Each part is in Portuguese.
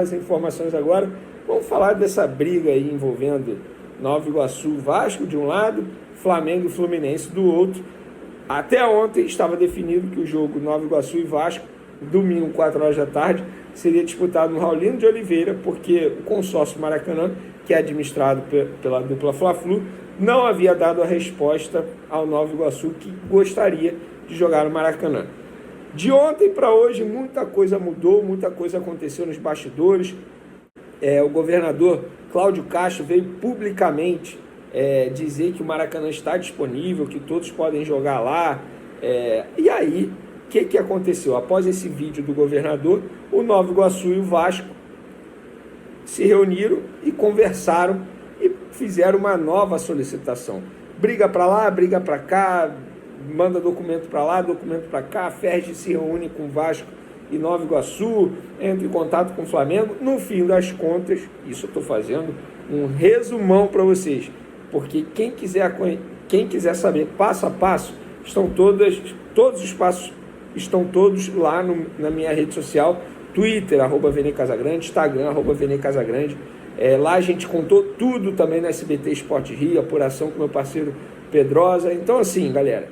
as informações agora. Vamos falar dessa briga aí envolvendo Nova Iguaçu, Vasco de um lado, Flamengo e Fluminense do outro. Até ontem estava definido que o jogo Nova Iguaçu e Vasco, domingo, 4 horas da tarde, seria disputado no Raulino de Oliveira, porque o consórcio Maracanã, que é administrado pela dupla Fla-Flu, não havia dado a resposta ao Nova Iguaçu que gostaria de jogar no Maracanã. De ontem para hoje, muita coisa mudou, muita coisa aconteceu nos bastidores. O governador Cláudio Castro veio publicamente dizer que o Maracanã está disponível, que todos podem jogar lá. E aí, o que aconteceu? Após esse vídeo do governador, o Nova Iguaçu e o Vasco se reuniram e conversaram e fizeram uma nova solicitação. Briga para lá, briga para cá, manda documento para lá, documento para cá, a Ferg se reúne com Vasco e Nova Iguaçu, entra em contato com o Flamengo. No fim das contas, isso eu estou fazendo um resumão para vocês, porque quem quiser saber passo a passo, todos os passos estão todos lá na minha rede social, Twitter, @VNCasagrande, Instagram, @VNCasagrande. Lá a gente contou tudo também no SBT Sport Rio, apuração com meu parceiro Pedrosa. Então assim, galera,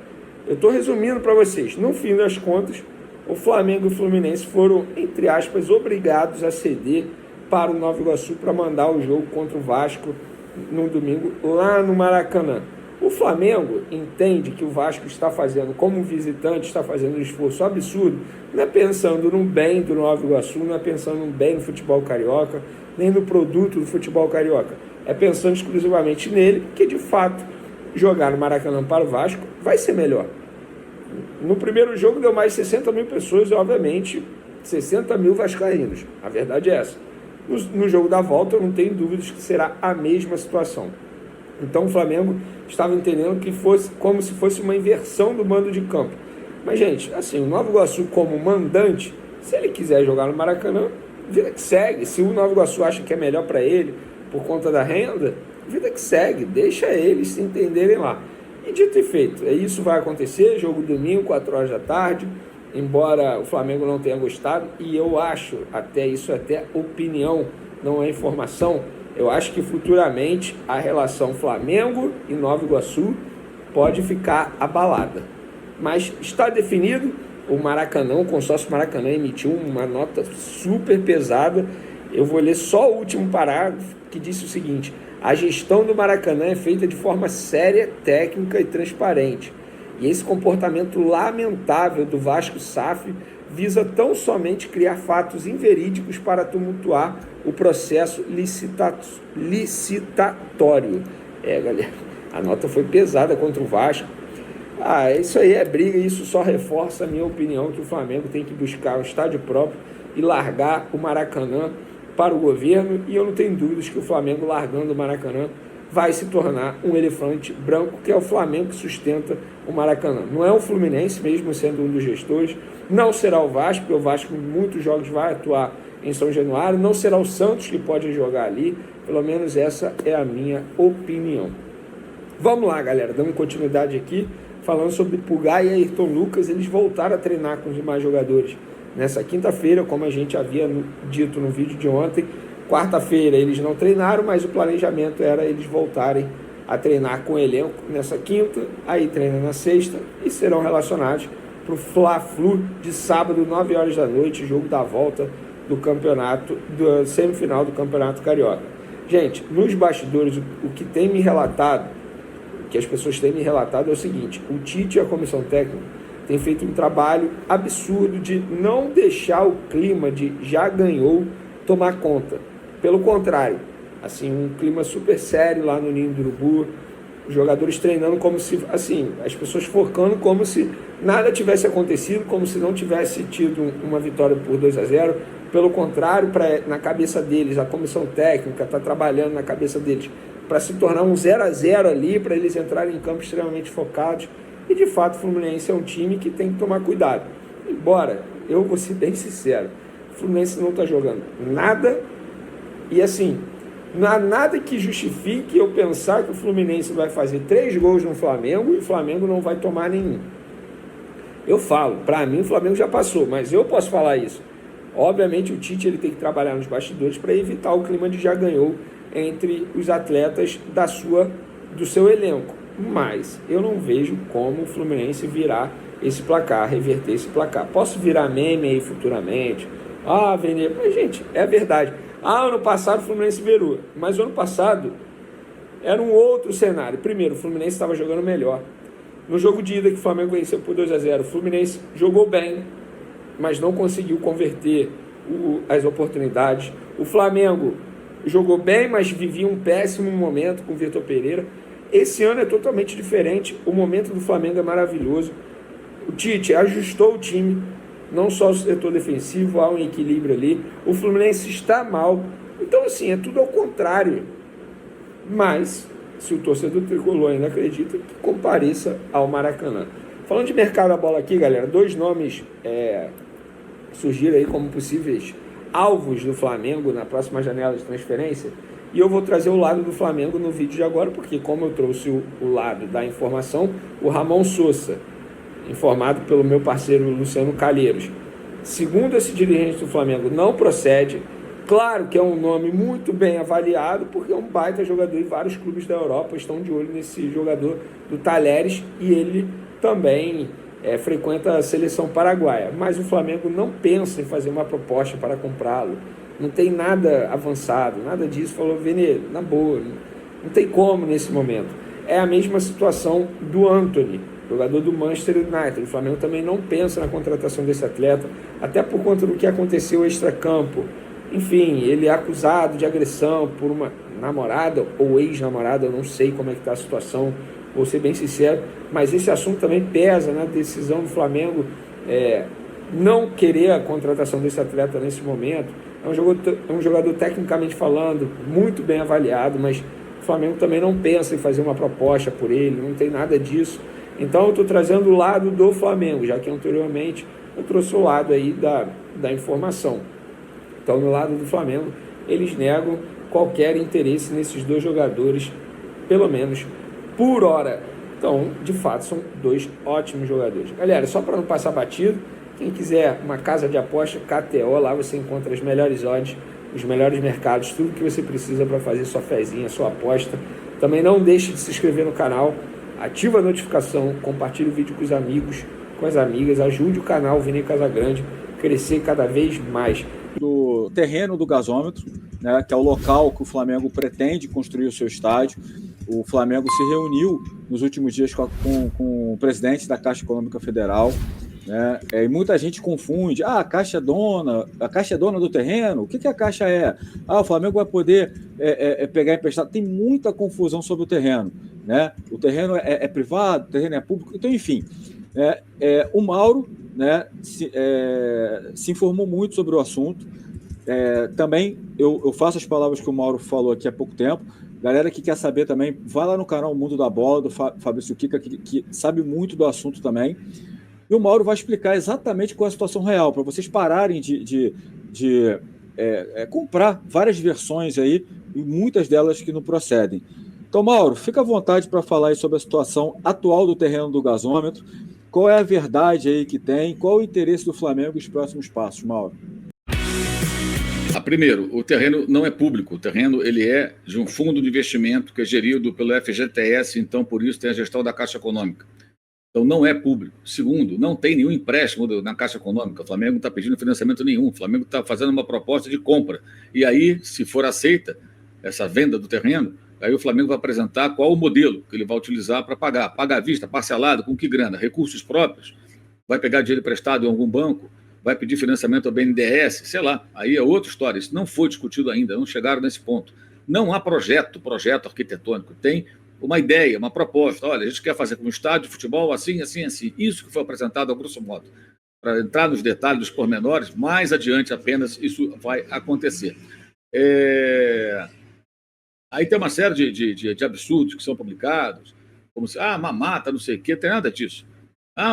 eu estou resumindo para vocês. No fim das contas, o Flamengo e o Fluminense foram, entre aspas, obrigados a ceder para o Nova Iguaçu para mandar o jogo contra o Vasco no domingo lá no Maracanã. O Flamengo entende que o Vasco está fazendo, como visitante, está fazendo um esforço absurdo, não é pensando no bem do Nova Iguaçu, não é pensando no bem do futebol carioca, nem no produto do futebol carioca. É pensando exclusivamente nele, porque de fato jogar no Maracanã para o Vasco vai ser melhor. No primeiro jogo deu mais de 60 mil pessoas e, obviamente, 60 mil vascaínos. A verdade é essa. No jogo da volta, eu não tenho dúvidas que será a mesma situação. Então o Flamengo estava entendendo que fosse como se fosse uma inversão do mando de campo. Mas, gente, assim, o Nova Iguaçu como mandante, se ele quiser jogar no Maracanã, vida que segue. Se o Nova Iguaçu acha que é melhor para ele, por conta da renda, vida que segue. Deixa eles se entenderem lá. E dito e feito, isso vai acontecer, jogo domingo, 4 horas da tarde, embora o Flamengo não tenha gostado, e eu acho, isso é até opinião, não é informação, eu acho que futuramente a relação Flamengo e Nova Iguaçu pode ficar abalada. Mas está definido, o Maracanã, o consórcio Maracanã emitiu uma nota super pesada. Eu vou ler só o último parágrafo que disse o seguinte: a gestão do Maracanã é feita de forma séria, técnica e transparente. E esse comportamento lamentável do Vasco SAF visa tão somente criar fatos inverídicos para tumultuar o processo licitatório. Galera, a nota foi pesada contra o Vasco. Isso aí é briga, e isso só reforça a minha opinião que o Flamengo tem que buscar um estádio próprio e largar o Maracanã para o governo, e eu não tenho dúvidas que o Flamengo, largando o Maracanã, vai se tornar um elefante branco, que é o Flamengo que sustenta o Maracanã. Não é o Fluminense, mesmo sendo um dos gestores, não será o Vasco, porque o Vasco em muitos jogos vai atuar em São Januário, não será o Santos que pode jogar ali, pelo menos essa é a minha opinião. Vamos lá, galera, dando continuidade aqui, falando sobre Pulgar e Ayrton Lucas. Eles voltaram a treinar com os demais jogadores nessa quinta-feira, como a gente havia dito no vídeo de ontem. Quarta-feira eles não treinaram, mas o planejamento era eles voltarem a treinar com o elenco nessa quinta, aí treinam na sexta e serão relacionados para o Fla-Flu de sábado, 9 horas da noite, jogo da volta do campeonato, da semifinal do Campeonato Carioca. Gente, nos bastidores, o que tem me relatado, que as pessoas têm me relatado é o seguinte: o Tite e a comissão técnica têm feito um trabalho absurdo de não deixar o clima de já ganhou tomar conta. Pelo contrário, assim, um clima super sério lá no Ninho do Urubu, os jogadores treinando como se, assim, as pessoas focando como se nada tivesse acontecido, como se não tivesse tido uma vitória por 2-0. Pelo contrário, na cabeça deles, a comissão técnica está trabalhando na cabeça deles para se tornar um 0-0 ali, para eles entrarem em campo extremamente focados. E de fato o Fluminense é um time que tem que tomar cuidado. Embora, eu vou ser bem sincero, o Fluminense não está jogando nada, e assim, não há nada que justifique eu pensar que o Fluminense vai fazer 3 gols no Flamengo e o Flamengo não vai tomar nenhum. Eu falo, para mim o Flamengo já passou, mas eu posso falar isso. Obviamente o Tite ele tem que trabalhar nos bastidores para evitar o clima de já ganhou entre os atletas do seu elenco. Mas eu não vejo como o Fluminense virar esse placar, reverter esse placar. Posso virar meme aí futuramente? Ah, Vene, mas gente, é verdade. Ah, ano passado o Fluminense virou, mas o ano passado era um outro cenário. Primeiro, o Fluminense estava jogando melhor. No jogo de ida que o Flamengo venceu por 2-0, o Fluminense jogou bem, mas não conseguiu converter as oportunidades. O Flamengo jogou bem, mas vivia um péssimo momento com o Vitor Pereira. Esse ano é totalmente diferente. O momento do Flamengo é maravilhoso. O Tite ajustou o time, não só o setor defensivo, há um equilíbrio ali. O Fluminense está mal. Então, assim, é tudo ao contrário. Mas, se o torcedor tricolor ainda acredita, que compareça ao Maracanã. Falando de mercado da bola aqui, galera, 2 nomes surgiram aí como possíveis alvos do Flamengo na próxima janela de transferência. E eu vou trazer o lado do Flamengo no vídeo de agora, porque como eu trouxe o lado da informação, o Ramon Sousa, informado pelo meu parceiro Luciano Calheiros, segundo esse dirigente do Flamengo, não procede. Claro que é um nome muito bem avaliado, porque é um baita jogador e vários clubes da Europa estão de olho nesse jogador do Talheres e ele também frequenta a seleção paraguaia. Mas o Flamengo não pensa em fazer uma proposta para comprá-lo. Não tem nada avançado, nada disso. Falou, Vene, na boa, não tem como nesse momento. É a mesma situação do Antony, jogador do Manchester United. O Flamengo também não pensa na contratação desse atleta, até por conta do que aconteceu extracampo. Enfim, ele é acusado de agressão por uma namorada ou ex-namorada, eu não sei como é que está a situação, vou ser bem sincero, mas esse assunto também pesa na decisão do Flamengo não querer a contratação desse atleta nesse momento. É um jogador tecnicamente falando, muito bem avaliado, mas o Flamengo também não pensa em fazer uma proposta por ele, não tem nada disso. Então eu estou trazendo o lado do Flamengo, já que anteriormente eu trouxe o lado aí da informação. Então, no lado do Flamengo, eles negam qualquer interesse nesses 2 jogadores, pelo menos por hora. Então, de fato, são 2 ótimos jogadores. Galera, só para não passar batido, quem quiser uma casa de aposta, KTO, lá você encontra as melhores odds, os melhores mercados, tudo que você precisa para fazer sua fezinha, sua aposta. Também não deixe de se inscrever no canal, ativa a notificação, compartilhe o vídeo com os amigos, com as amigas, ajude o canal Vini Casagrande a crescer cada vez mais. Do terreno do gasômetro, né, que é o local que o Flamengo pretende construir o seu estádio. O Flamengo se reuniu nos últimos dias com o presidente da Caixa Econômica Federal, né, e muita gente confunde. A Caixa é dona do terreno? O que a Caixa é? O Flamengo vai poder pegar emprestado. Tem muita confusão sobre o terreno, né? O terreno é privado, o terreno é público. Então, enfim, o Mauro, né, se informou muito sobre o assunto. Também eu faço as palavras que o Mauro falou aqui há pouco tempo. Galera que quer saber também, vai lá no canal Mundo da Bola, do Fabrício Kika, que sabe muito do assunto também. E o Mauro vai explicar exatamente qual é a situação real, para vocês pararem de comprar várias versões aí, e muitas delas que não procedem. Então, Mauro, fica à vontade para falar aí sobre a situação atual do terreno do gasômetro. Qual é a verdade aí que tem? Qual o interesse do Flamengo e os próximos passos, Mauro? Primeiro, o terreno não é público. O terreno ele é de um fundo de investimento que é gerido pelo FGTS, então por isso tem a gestão da Caixa Econômica. Então não é público. Segundo, não tem nenhum empréstimo na Caixa Econômica. O Flamengo não está pedindo financiamento nenhum. O Flamengo está fazendo uma proposta de compra. E aí, se for aceita essa venda do terreno, aí o Flamengo vai apresentar qual o modelo que ele vai utilizar para pagar. Pagar à vista, parcelado, com que grana? Recursos próprios? Vai pegar dinheiro emprestado em algum banco? Vai pedir financiamento ao BNDES? Sei lá. Aí é outra história. Isso não foi discutido ainda, não chegaram nesse ponto. Não há projeto arquitetônico. Tem uma ideia, uma proposta. Olha, a gente quer fazer com um estádio de futebol assim, assim, assim. Isso que foi apresentado a grosso modo. Para entrar nos detalhes dos pormenores, mais adiante apenas isso vai acontecer. Aí tem uma série de absurdos que são publicados, como se, mamata, não sei o quê, tem nada disso.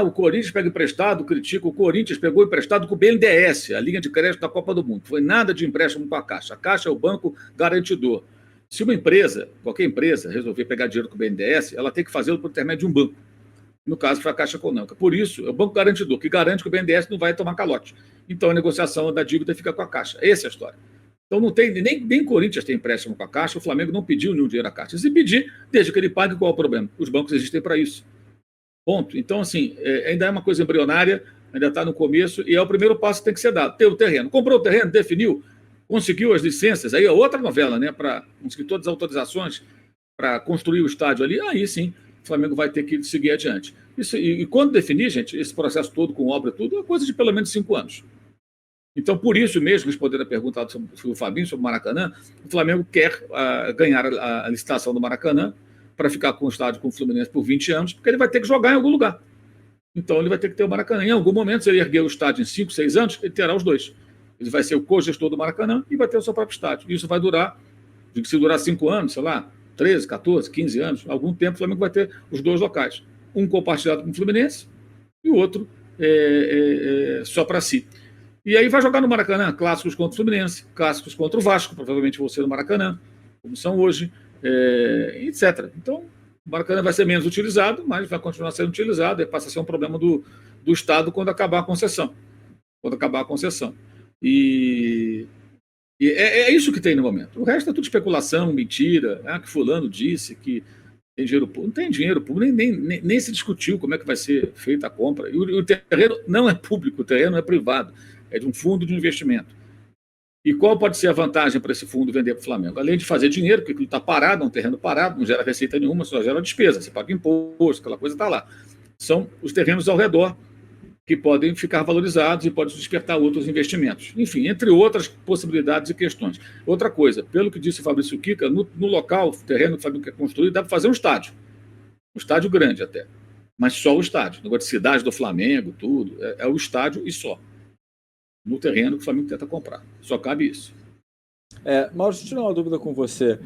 O Corinthians pega emprestado, critica, o Corinthians pegou emprestado com o BNDES, a linha de crédito da Copa do Mundo. Foi nada de empréstimo com a Caixa. A Caixa é o banco garantidor. Se uma empresa, qualquer empresa, resolver pegar dinheiro com o BNDES, ela tem que fazê-lo por intermédio de um banco. no caso para a Caixa Econômica. Por isso, é o banco garantidor, que garante que o BNDES não vai tomar calote. Então, a negociação da dívida fica com a Caixa. Essa é a história. Então, não tem, nem Corinthians tem empréstimo com a Caixa, o Flamengo não pediu nenhum dinheiro à Caixa. Se pedir, desde que ele pague, qual é o problema? Os bancos existem para isso. Ponto. Então, assim, ainda é uma coisa embrionária, ainda está no começo, e é o primeiro passo que tem que ser dado. Ter o terreno. Comprou o terreno, definiu, conseguiu as licenças, aí é outra novela, né? Para conseguir todas as autorizações para construir o estádio ali, aí sim, o Flamengo vai ter que seguir adiante. Isso, e quando definir, gente, esse processo todo com obra e tudo, é coisa de pelo menos 5 anos. Então, por isso mesmo, respondendo a pergunta do Fabinho sobre o Maracanã, o Flamengo quer ganhar a licitação do Maracanã para ficar com o estádio com o Fluminense por 20 anos, porque ele vai ter que jogar em algum lugar. Então, ele vai ter que ter o Maracanã. Em algum momento, se ele erguer o estádio em 5, 6 anos, ele terá os dois. Ele vai ser o co-gestor do Maracanã e vai ter o seu próprio estádio. Isso vai durar, se durar 5 anos, sei lá, 13, 14, 15 anos, algum tempo o Flamengo vai ter os dois locais. Um compartilhado com o Fluminense e o outro só para si. E aí vai jogar no Maracanã, clássicos contra o Fluminense, clássicos contra o Vasco, provavelmente vão ser no Maracanã, como são hoje, etc. Então, o Maracanã vai ser menos utilizado, mas vai continuar sendo utilizado, e passa a ser um problema do Estado quando acabar a concessão. E é isso que tem no momento. O resto é tudo especulação, mentira, que fulano disse que tem dinheiro público. Não tem dinheiro público, nem se discutiu como é que vai ser feita a compra. E o terreno não é público, o terreno é privado, é de um fundo de investimento. E qual pode ser a vantagem para esse fundo vender para o Flamengo? Além de fazer dinheiro, porque aquilo está parado, é um terreno parado, não gera receita nenhuma, só gera despesa, você paga imposto, aquela coisa está lá. São os terrenos ao redor que podem ficar valorizados e podem despertar outros investimentos. Enfim, entre outras possibilidades e questões. Outra coisa, pelo que disse o Fabrício Kika, no local, o terreno que o Flamengo quer construir, dá para fazer um estádio grande até, mas só o estádio. Negócio de cidade do Flamengo, tudo, é o estádio e só. No terreno que o Flamengo tenta comprar. Só cabe isso. Mauro, deixa eu tirar uma dúvida com você.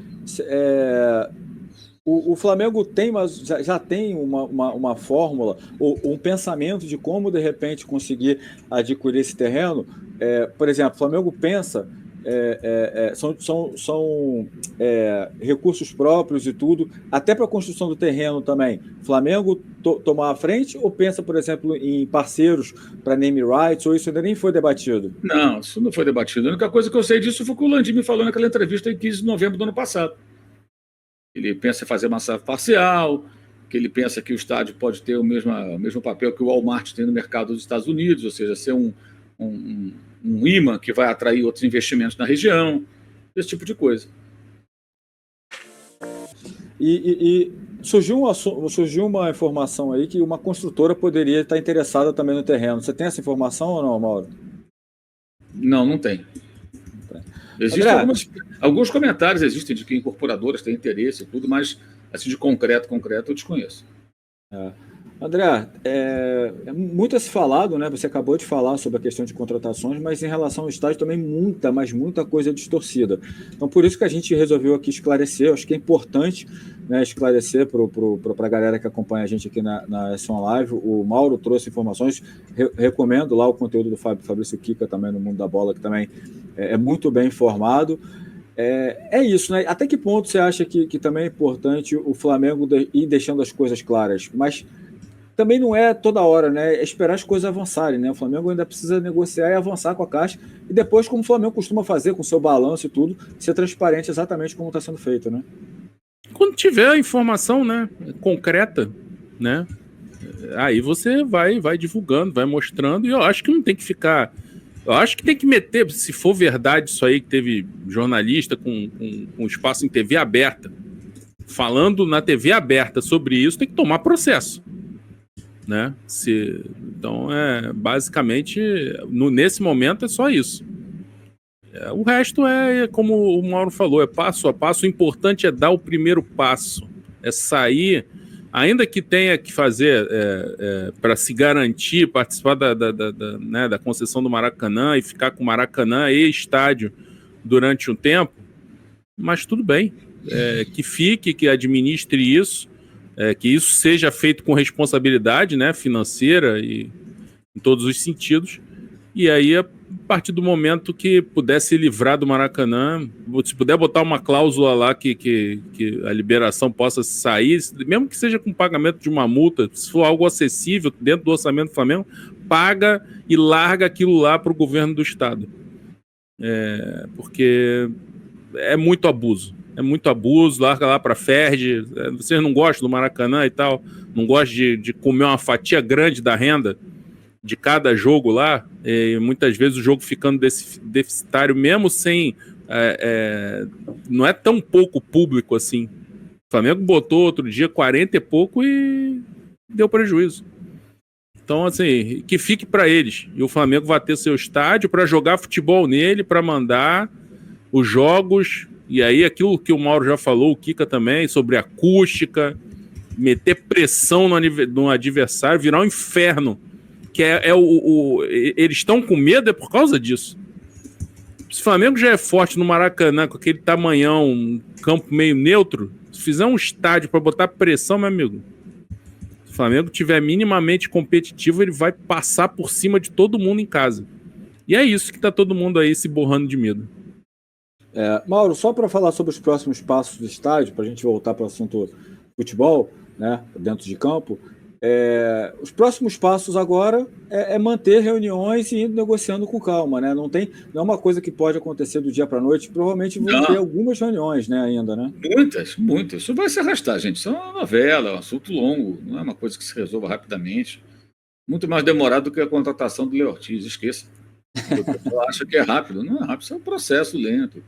O Flamengo tem, mas já tem uma fórmula, ou um pensamento de como, de repente, conseguir adquirir esse terreno? Por exemplo, o Flamengo pensa, são recursos próprios e tudo, até para a construção do terreno também. O Flamengo tomar a frente ou pensa, por exemplo, em parceiros para name rights, ou isso ainda nem foi debatido? Não, isso não foi debatido. A única coisa que eu sei disso foi o que o Landim me falou naquela entrevista em 15 de novembro do ano passado. Ele pensa em fazer uma SAF parcial, que ele pensa que o estádio pode ter o mesmo papel que o Walmart tem no mercado dos Estados Unidos, ou seja, ser um imã que vai atrair outros investimentos na região, esse tipo de coisa. E surgiu uma informação aí que uma construtora poderia estar interessada também no terreno. Você tem essa informação ou não, Mauro? Não tem. Existem alguns comentários existem de que incorporadoras têm interesse e tudo, mas assim, de concreto eu desconheço. André, muito a se falado, né? Você acabou de falar sobre a questão de contratações, mas em relação ao estádio também muita coisa distorcida. Então, por isso que a gente resolveu aqui esclarecer. Acho que é importante, né, esclarecer para a galera que acompanha a gente aqui na S1 Live. O Mauro trouxe informações. Recomendo lá o conteúdo do Fabrício Kika também no Mundo da Bola, que também é muito bem informado. É isso, né? Até que ponto você acha que também é importante o Flamengo ir deixando as coisas claras? Mas também não é toda hora, né? É esperar as coisas avançarem, né? O Flamengo ainda precisa negociar e avançar com a Caixa e depois, como o Flamengo costuma fazer com o seu balanço e tudo, ser transparente exatamente como está sendo feito, né? Quando tiver a informação, né, concreta, né? Aí você vai divulgando, vai mostrando, e eu acho que não tem que ficar... Eu acho que tem que meter, se for verdade isso aí, que teve jornalista com espaço em TV aberta, falando na TV aberta sobre isso, tem que tomar processo, né? Então, basicamente, nesse momento é só isso. O resto como o Mauro falou, é passo a passo. O importante é dar o primeiro passo, é sair, ainda que tenha que fazer para se garantir, participar da concessão do Maracanã e ficar com o Maracanã e estádio durante um tempo, mas tudo bem, que fique, que administre isso, que isso seja feito com responsabilidade, né, financeira e em todos os sentidos, E aí, a partir do momento que puder se livrar do Maracanã, se puder botar uma cláusula lá que a liberação possa sair, mesmo que seja com pagamento de uma multa, se for algo acessível dentro do orçamento do Flamengo, paga e larga aquilo lá para o governo do estado. Porque é muito abuso. Larga lá para a Ferdi. Vocês não gostam do Maracanã e tal, não gostam de comer uma fatia grande da renda de cada jogo lá, e muitas vezes o jogo ficando deficitário, mesmo sem... não é tão pouco público assim. O Flamengo botou outro dia 40 e pouco e deu prejuízo. Então, assim, que fique para eles. E o Flamengo vai ter seu estádio para jogar futebol nele, para mandar os jogos. E aí, aquilo que o Mauro já falou, o Kika também, sobre acústica, meter pressão no adversário, virar um inferno. Que eles estão com medo por causa disso. Se o Flamengo já é forte no Maracanã, com aquele tamanhão, um campo meio neutro, se fizer um estádio para botar pressão, meu amigo, se o Flamengo tiver minimamente competitivo, ele vai passar por cima de todo mundo em casa. E é isso que tá todo mundo aí se borrando de medo. Mauro, só para falar sobre os próximos passos do estádio, para a gente voltar para o assunto futebol, né, dentro de campo, os próximos passos agora é manter reuniões e ir negociando com calma, né? Não é uma coisa que pode acontecer do dia para a noite, provavelmente vão ter algumas reuniões, né, ainda, né? Muitas. Isso vai se arrastar, gente. Isso é uma novela, é um assunto longo, não é uma coisa que se resolva rapidamente. Muito mais demorado do que a contratação do Léo Ortiz, esqueça. O pessoal acha que é rápido. Não é rápido, isso é um processo lento.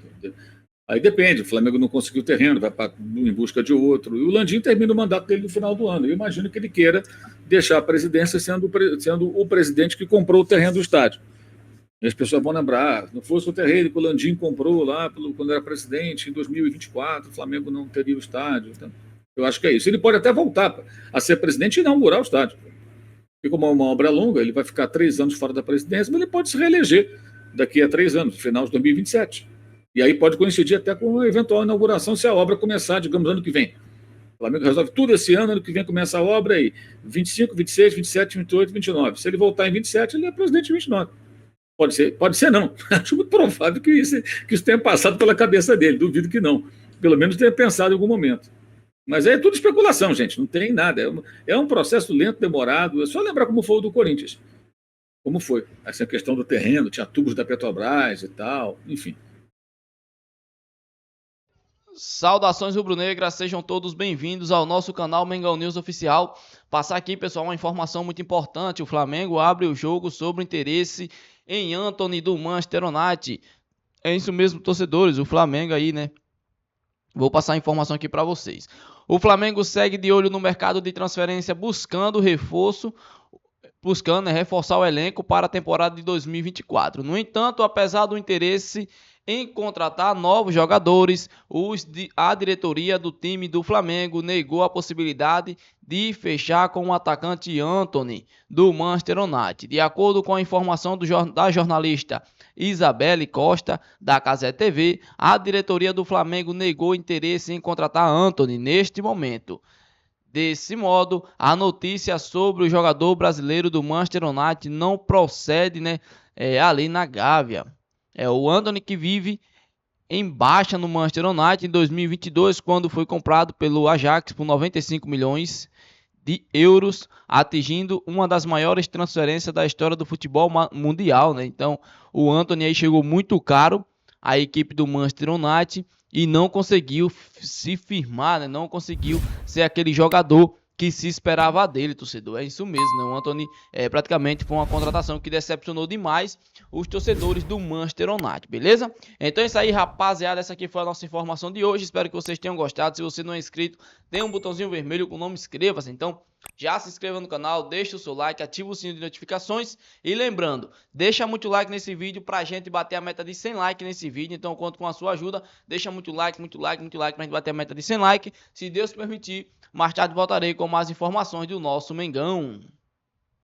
Aí depende, o Flamengo não conseguiu terreno, vai em busca de outro. E o Landim termina o mandato dele no final do ano. Eu imagino que ele queira deixar a presidência sendo o presidente que comprou o terreno do estádio. E as pessoas vão lembrar, não fosse o terreno que o Landim comprou lá quando era presidente, em 2024, o Flamengo não teria o estádio. Então, eu acho que é isso. Ele pode até voltar a ser presidente e inaugurar o estádio. Porque como é uma obra longa, ele vai ficar 3 anos fora da presidência, mas ele pode se reeleger daqui a 3 anos, no final de 2027. E aí pode coincidir até com a eventual inauguração, se a obra começar, digamos, ano que vem. O Flamengo resolve tudo esse ano que vem começa a obra aí. 25, 26, 27, 28, 29. Se ele voltar em 27, ele é presidente em 29. Pode ser não. Acho muito provável que isso tenha passado pela cabeça dele, duvido que não. Pelo menos tenha pensado em algum momento. Mas é tudo especulação, gente, não tem nada. É um processo lento, demorado. É só lembrar como foi o do Corinthians. Como foi. Essa questão do terreno, tinha tubos da Petrobras e tal, enfim. Saudações rubro-negras, sejam todos bem-vindos ao nosso canal Mengão News Oficial. Passar aqui, pessoal, uma informação muito importante. O Flamengo abre o jogo sobre o interesse em Antony do Manchester United. É isso mesmo, torcedores, o Flamengo aí, né? Vou passar a informação aqui para vocês. O Flamengo segue de olho no mercado de transferência buscando reforçar o elenco para a temporada de 2024. No entanto, apesar do interesse em contratar novos jogadores, a diretoria do time do Flamengo negou a possibilidade de fechar com o atacante Antony do Manchester United. De acordo com a informação da jornalista Isabelle Costa, da Casé TV, a diretoria do Flamengo negou interesse em contratar Antony neste momento. Desse modo, a notícia sobre o jogador brasileiro do Manchester United não procede, ali na Gávea. É o Antony que vive em baixa no Manchester United em 2022, quando foi comprado pelo Ajax por 95 milhões de euros, atingindo uma das maiores transferências da história do futebol mundial, né? Então, o Antony aí chegou muito caro à equipe do Manchester United e não conseguiu se firmar, né? Não conseguiu ser aquele jogador que se esperava dele, torcedor. É isso mesmo, né? O Antony praticamente foi uma contratação que decepcionou demais os torcedores do Manchester United, beleza? Então é isso aí, rapaziada. Essa aqui foi a nossa informação de hoje. Espero que vocês tenham gostado. Se você não é inscrito, tem um botãozinho vermelho com o nome inscreva-se. Então já se inscreva no canal, deixa o seu like, ativa o sininho de notificações. E lembrando, deixa muito like nesse vídeo pra gente bater a meta de 100 likes nesse vídeo. Então eu conto com a sua ajuda. Deixa muito like pra gente bater a meta de 100 likes. Se Deus permitir, mais tarde voltarei com mais informações do nosso Mengão.